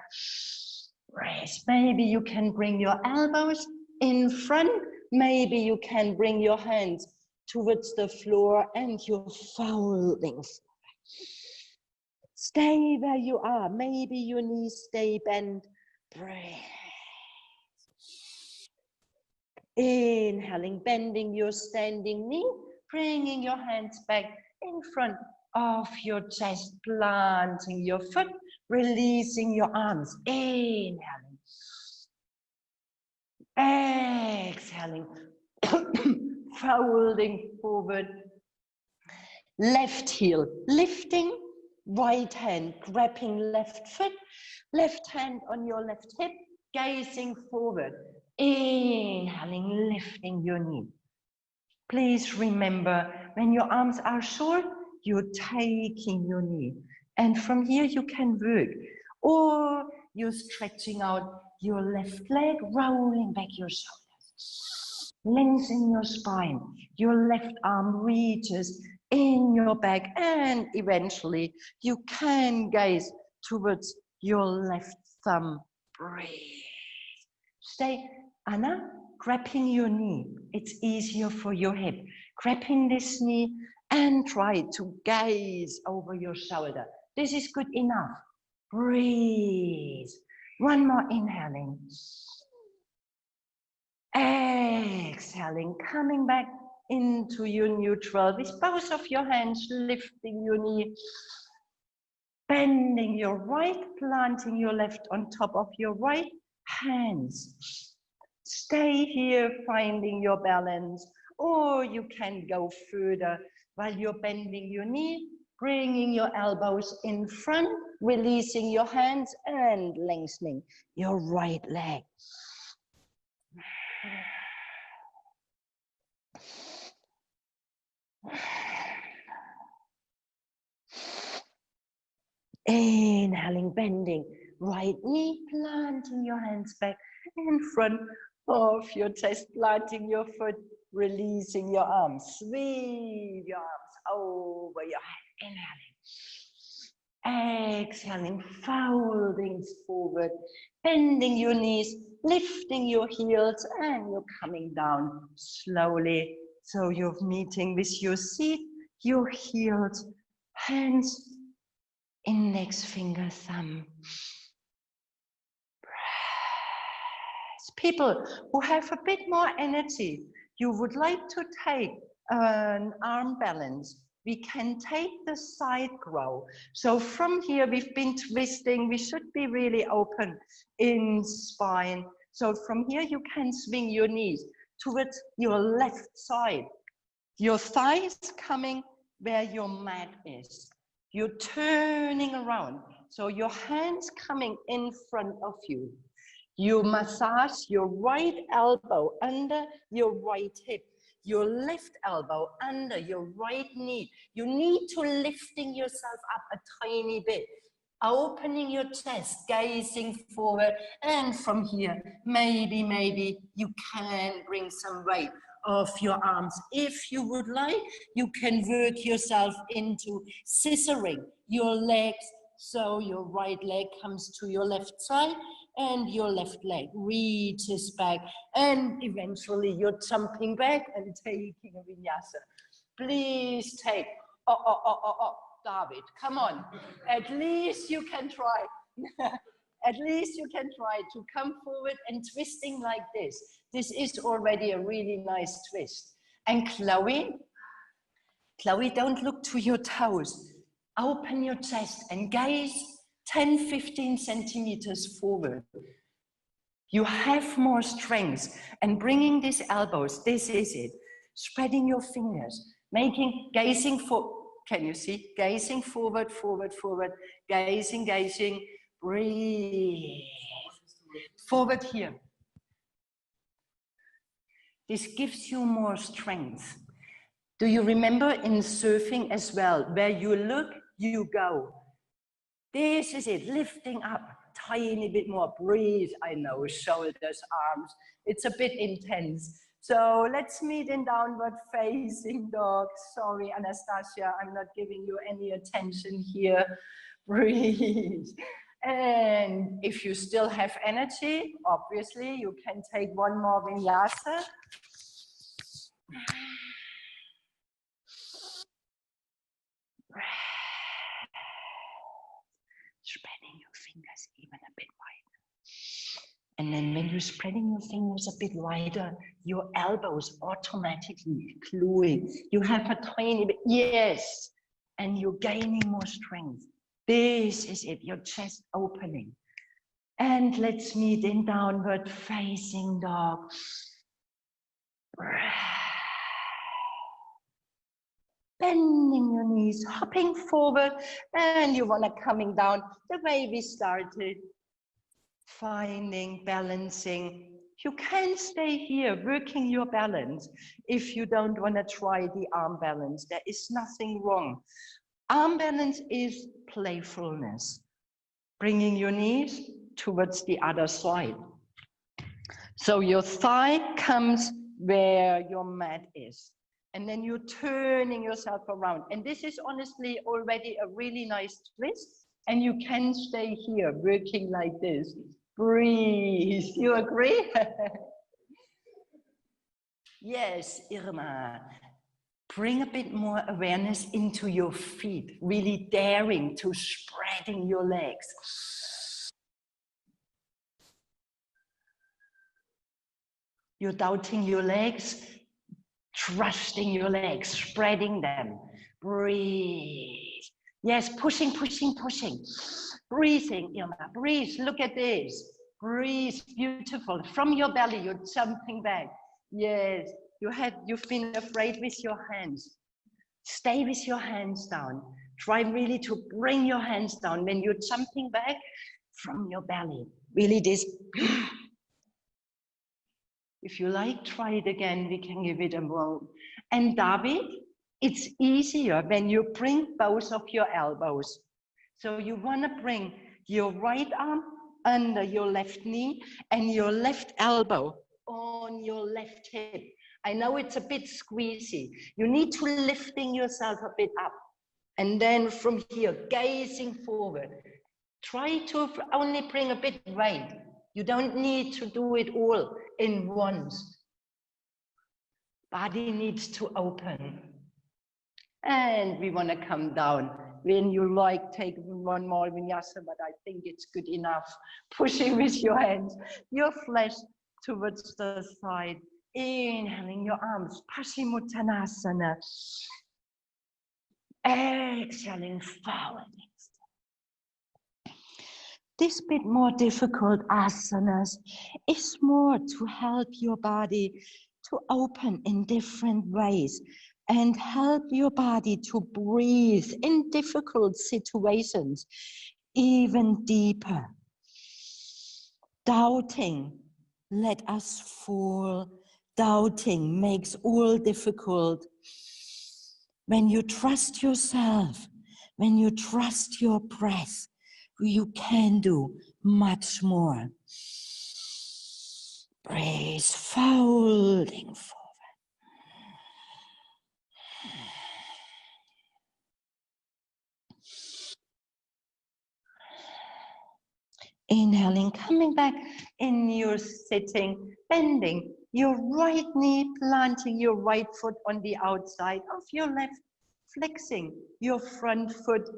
Rest. Maybe you can bring your elbows in front. Maybe you can bring your hands towards the floor and you're folding. Stay where you are. Maybe your knees stay bent. Breathe. Inhaling, bending your standing knee, bringing your hands back in front of your chest, planting your foot, releasing your arms. Inhaling. Exhaling, folding forward, left heel lifting, right hand grabbing left foot, left hand on your left hip, gazing forward, inhaling, lifting your knee. Please remember, when your arms are short, you're taking your knee, and from here you can work, or you're stretching out your left leg, rolling back your shoulders, lengthen your spine, your left arm reaches in your back, and eventually you can gaze towards your left thumb. Breathe. Stay, Anna, grabbing your knee. It's easier for your hip. Grabbing this knee and try to gaze over your shoulder. This is good enough. Breathe. One more inhaling. Exhaling, coming back into your neutral with both of your hands, lifting your knee, bending your right, planting your left on top of your right, hands stay here, finding your balance, or you can go further while you're bending your knee, bringing your elbows in front, releasing your hands and lengthening your right leg. Inhaling, bending, right knee, planting your hands back in front of your chest, planting your foot, releasing your arms, sweep your arms over your head, inhaling, exhaling, folding forward, bending your knees, lifting your heels, and you're coming down slowly. So you're meeting with your seat, your heels, hands, index finger, thumb. People who have a bit more energy, you would like to take an arm balance, we can take the side grow. So from here, we've been twisting, we should be really open in spine. So from here, you can swing your knees towards your left side. Your thighs coming where your mat is. You're turning around. So your hands coming in front of you. You massage your right elbow under your right hip, your left elbow under your right knee. You need to lifting yourself up a tiny bit, opening your chest, gazing forward, and from here, maybe you can bring some weight of your arms. If you would like, you can work yourself into scissoring your legs, so your right leg comes to your left side, and your left leg reaches back, and eventually you're jumping back and taking a vinyasa. Please take, David, come on. At least you can try. At least you can try to come forward and twisting like this. This is already a really nice twist. And Chloe, don't look to your toes. Open your chest and gaze 10-15 centimeters forward. You have more strength, and bringing these elbows, this is it. Spreading your fingers, gazing for, can you see? Gazing forward, gazing, breathe. Forward here. This gives you more strength. Do you remember in surfing as well, where you look, you go? This is it, lifting up, tiny bit more, breathe. I know, shoulders, arms, it's a bit intense. So let's meet in downward facing dog. Sorry, Anastasia, I'm not giving you any attention here. Breathe. And if you still have energy, obviously, you can take one more vinyasa. Spreading your fingers even a bit wider. And then when you're spreading your fingers a bit wider, your elbows automatically gluing. You have a tiny bit, yes, and you're gaining more strength. This is it, your chest opening. And let's meet in downward facing dog. Bending your knees, hopping forward, and you want to coming down the way we started. Finding, balancing. You can stay here, working your balance. If you don't want to try the arm balance, there is nothing wrong. Arm balance is playfulness. Bringing your knees towards the other side. So your thigh comes where your mat is. And then you're turning yourself around. And this is honestly already a really nice twist. And you can stay here working like this. Breathe. You agree? Yes, Irma. Bring a bit more awareness into your feet. Really daring to spreading your legs. You're doubting your legs. Trusting your legs, spreading them. Breathe. Yes, pushing. Breathing, Irma, breathe. Look at this. Breathe, beautiful. From your belly, you're jumping back. Yes, you've been afraid with your hands. Stay with your hands down. Try really to bring your hands down when you're jumping back from your belly. Really this. If you like, try it again. We can give it a whirl. And David, it's easier when you bring both of your elbows. So you want to bring your right arm under your left knee and your left elbow on your left hip. I know it's a bit squeezy. You need to lifting yourself a bit up. And then from here, gazing forward. Try to only bring a bit weight. You don't need to do it all in once. Body needs to open. And we want to come down. When you like, take one more vinyasa, but I think it's good enough. Pushing with your hands, your flesh towards the side. Inhaling your arms, Paschimottanasana. Exhaling forward. This bit more difficult asanas is more to help your body to open in different ways and help your body to breathe in difficult situations even deeper. Doubting, let us fall. Doubting makes all difficult. When you trust yourself, when you trust your breath, you can do much more. Breathe, folding forward. Inhaling, coming back in your sitting, bending your right knee, planting your right foot on the outside of your left, flexing your front foot,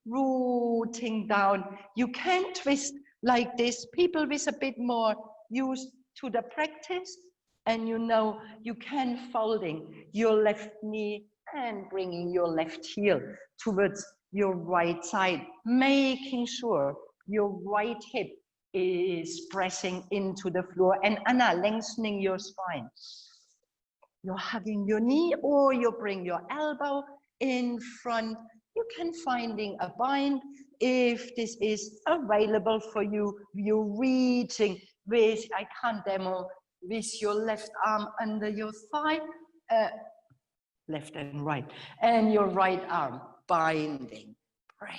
rooting down. You can twist like this. People with a bit more used to the practice, and you know you can folding your left knee and bringing your left heel towards your right side, making sure your right hip is pressing into the floor, and Anna, lengthening your spine. You're hugging your knee, or you bring your elbow in front. You can finding a bind if this is available for you. You're reaching with, I can't demo, with your left arm under your thigh, left and right, and your right arm binding. Breathe.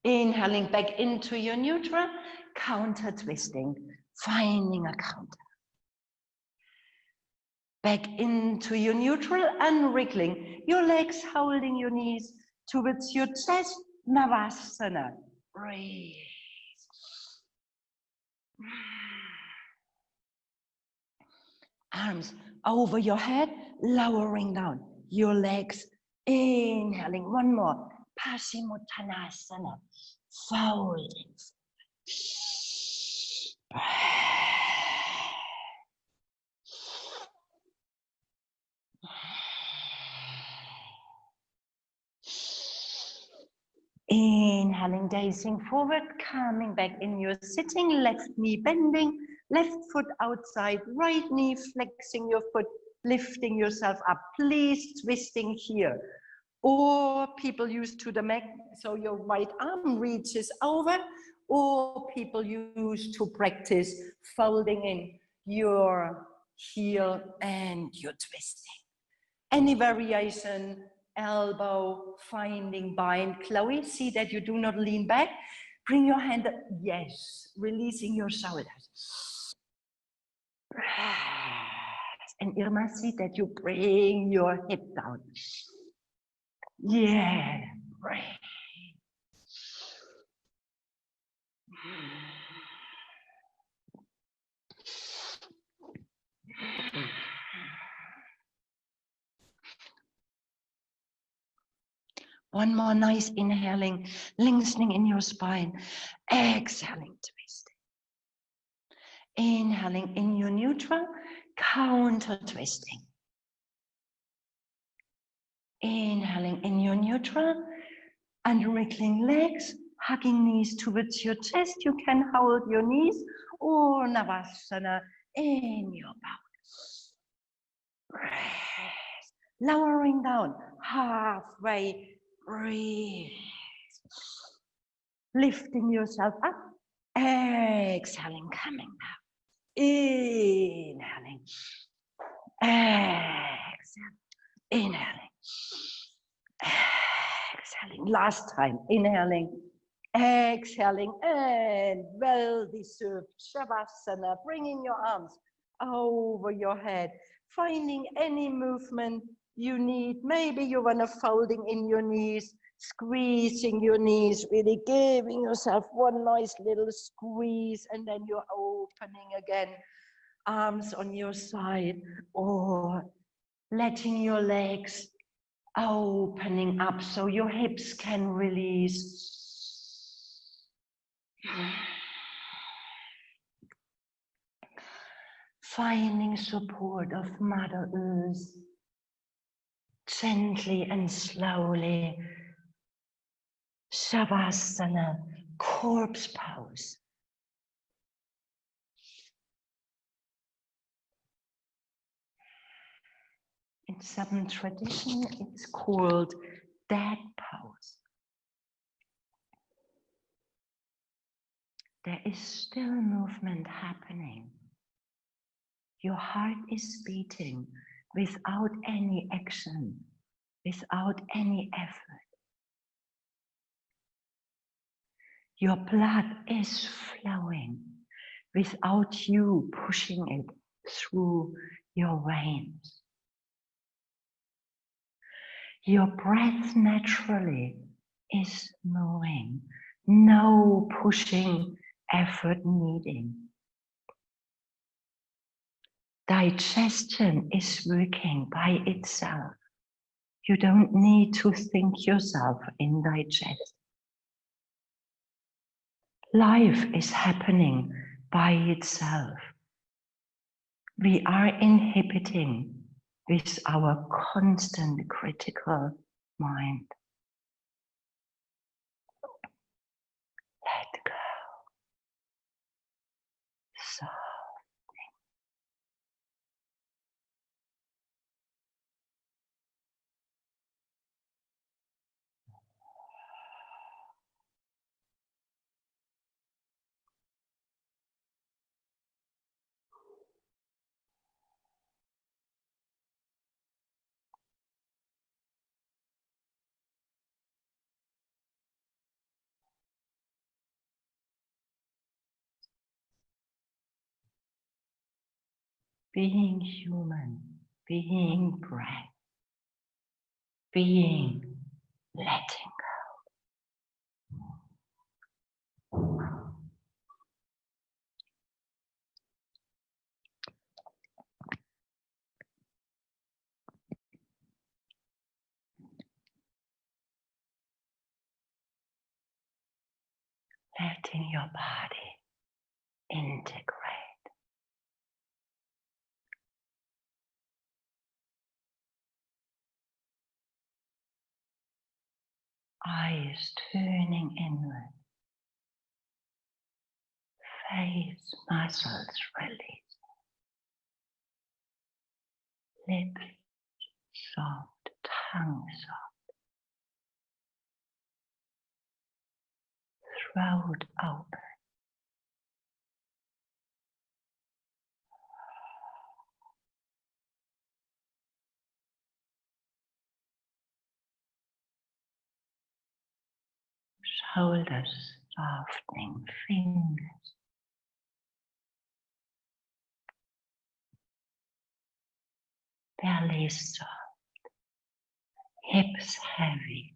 Inhaling back into your neutral, counter twisting, finding a counter. Back into your neutral and wriggling your legs, holding your knees towards your chest, Navasana. Breathe. Arms over your head, lowering down your legs. Inhaling, one more. Paschimottanasana, folding. Inhaling, gazing forward, coming back in your sitting, left knee bending, left foot outside, right knee flexing your foot, lifting yourself up. Please twisting here. Or people use to the mat, so your right arm reaches over, or people use to practice folding in your heel and your twisting. Any variation, elbow, finding bind. Chloe, see that you do not lean back. Bring your hand up. Yes, releasing your shoulders. And Irma, see that you bring your hip down. Yeah, breathe. One more nice inhaling, lengthening in your spine. Exhaling, twisting. Inhaling in your neutral, counter twisting. Inhaling in your neutral and wriggling legs, hugging knees towards your chest. You can hold your knees or Navasana in your belly. Lowering down, halfway, breathe. Lifting yourself up, exhaling, coming down. Inhaling, exhale, inhaling, exhaling. Last time, inhaling, exhaling, and well-deserved Shavasana, bringing your arms over your head, finding any movement you need. Maybe you want to folding in your knees, squeezing your knees, really giving yourself one nice little squeeze, and then you're opening again, arms on your side, or letting your legs opening up so your hips can release. Finding support of Mother Earth, gently and slowly. Shavasana, corpse pose. In some tradition, it's called dead pose. There is still movement happening. Your heart is beating without any action, without any effort. Your blood is flowing without you pushing it through your veins. Your breath naturally is moving, no pushing effort needing. Digestion is working by itself. You don't need to think yourself in digest. Life is happening by itself. We are inhibiting with our constant critical mind. Let go. So. Being human, being breath, being letting go. Letting your body integrate. Eyes turning inward. Face muscles release. Lips soft, tongue soft. Throat open. Shoulders softening, fingers. Belly soft. Hips heavy.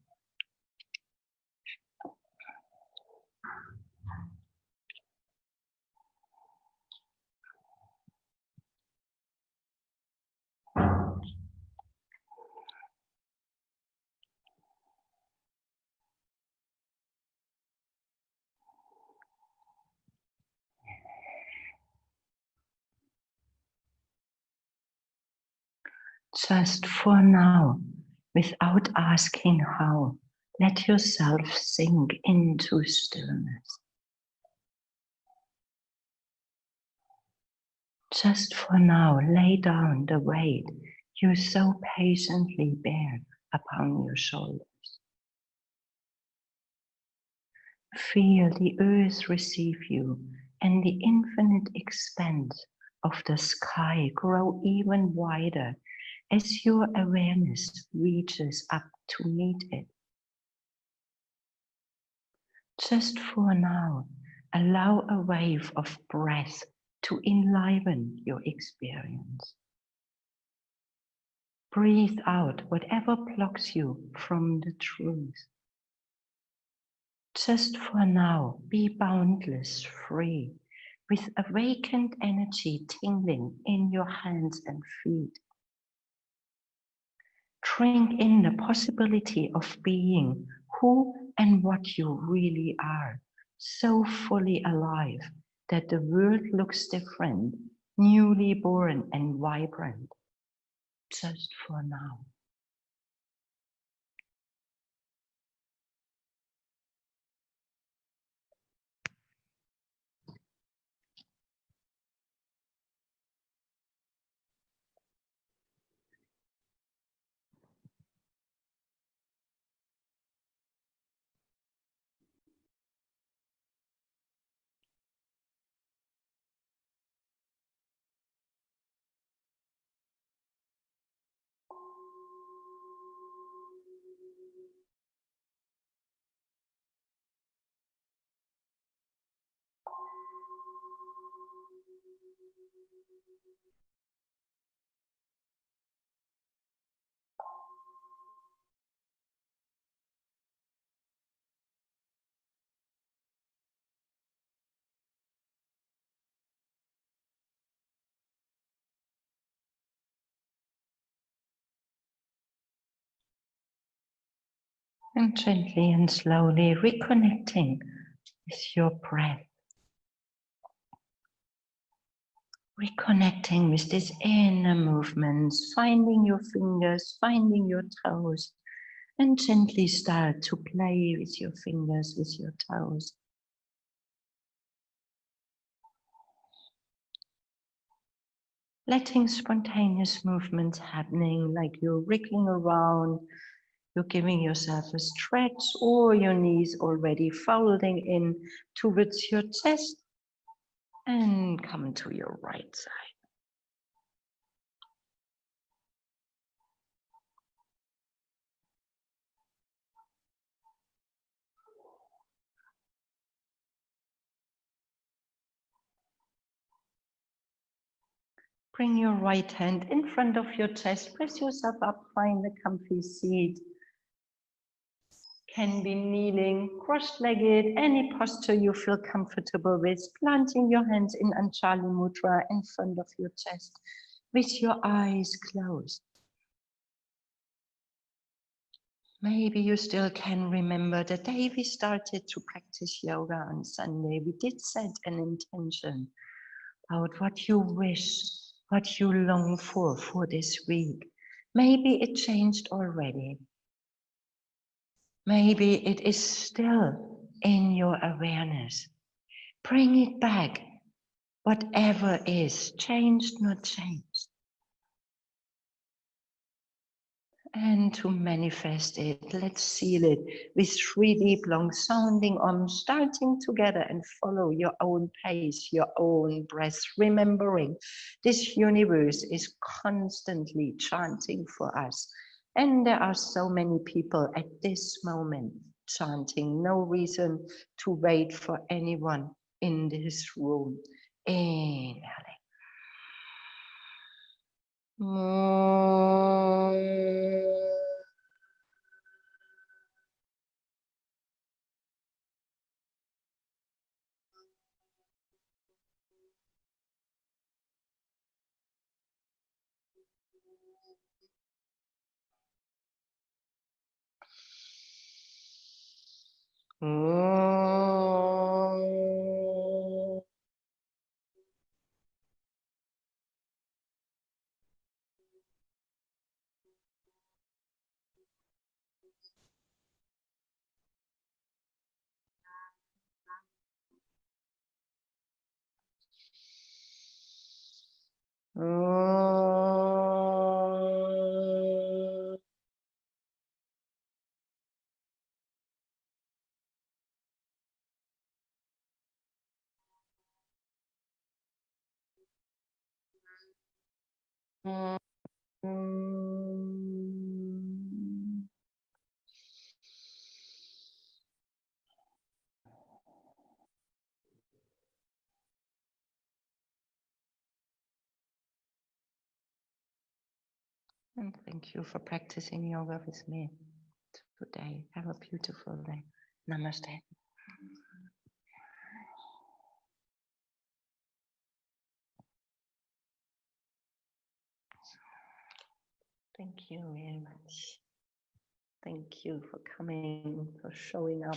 Just for now, without asking how. Let yourself sink into stillness. Just for now, lay down the weight you so patiently bear upon your shoulders. Feel the earth receive you and the infinite expanse of the sky grow even wider as your awareness reaches up to meet it. Just for now, allow a wave of breath to enliven your experience. Breathe out whatever blocks you from the truth. Just for now, be boundless, free, with awakened energy tingling in your hands and feet. Drink in the possibility of being who and what you really are, so fully alive that the world looks different, newly born and vibrant. Just for now. And gently and slowly reconnecting with your breath. Reconnecting with these inner movements, finding your fingers, finding your toes, and gently start to play with your fingers, with your toes. Letting spontaneous movements happening, like you're wriggling around, you're giving yourself a stretch, or your knees already folding in towards your chest, and come to your right side. Bring your right hand in front of your chest, press yourself up, find a comfy seat. Can be kneeling, cross-legged, any posture you feel comfortable with, planting your hands in Anjali Mudra in front of your chest with your eyes closed. Maybe you still can remember the day we started to practice yoga on Sunday. We did set an intention about what you wish, what you long for this week. Maybe it changed already. Maybe it is still in your awareness. Bring it back. Whatever is, changed, not changed. And to manifest it, let's seal it with 3 deep, long sounding starting together, and follow your own pace, your own breath, remembering this universe is constantly chanting for us. And there are so many people at this moment chanting. No reason to wait for anyone in this room. Inhaling. Mm. And thank you for practicing yoga with me today. Have a beautiful day. Namaste. Thank you very much. Thank you for coming, for showing up.